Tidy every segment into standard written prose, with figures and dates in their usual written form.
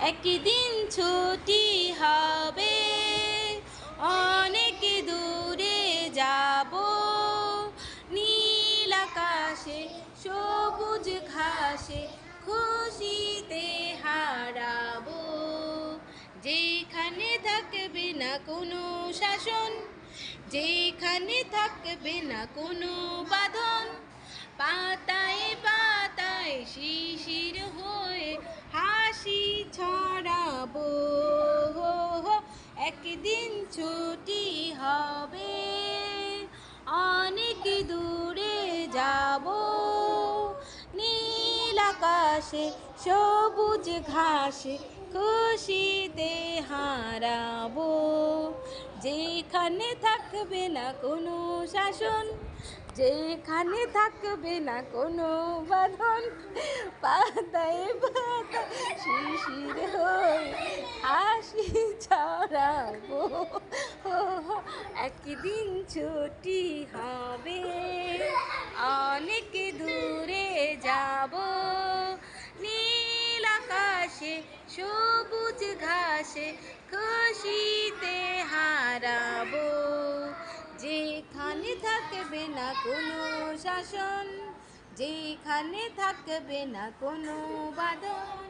একদিন ছুটি হবে, অনেক দূরে যাব, নীল আকাশে সবুজ ঘাসে খুশিতে হারাবো। যেখানে থাকবে না কোনো শাসন, যেখানে থাকবে না কোনো বাঁধন, পাতায় পাতায় শিশির হয়ে হাসি ছড়াবো। একদিন ছুটি হবে, অনেক দূরে যাব, নীল আকাশে সবুজ ঘাসে খুশিতে হারাবো। যেখানে থাকবে না কোনো শাসন, যেখানে থাকবে না কোনো বাঁধন, পাতায় পাতায় শিশির হয়ে হাসি ছড়াবো। একদিন ছুটি হবে, অনেক দূরে যাব, নীল আকাশে সবুজ ঘাসে খুশিতে হারাবো। যেখানে থাকবে না কোনো শাসন, যেখানে থাকবে না কোনো বাঁধন,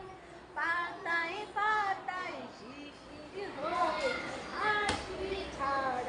পাতায় পাতায় শিশির হয়ে হাসি ছাড়া।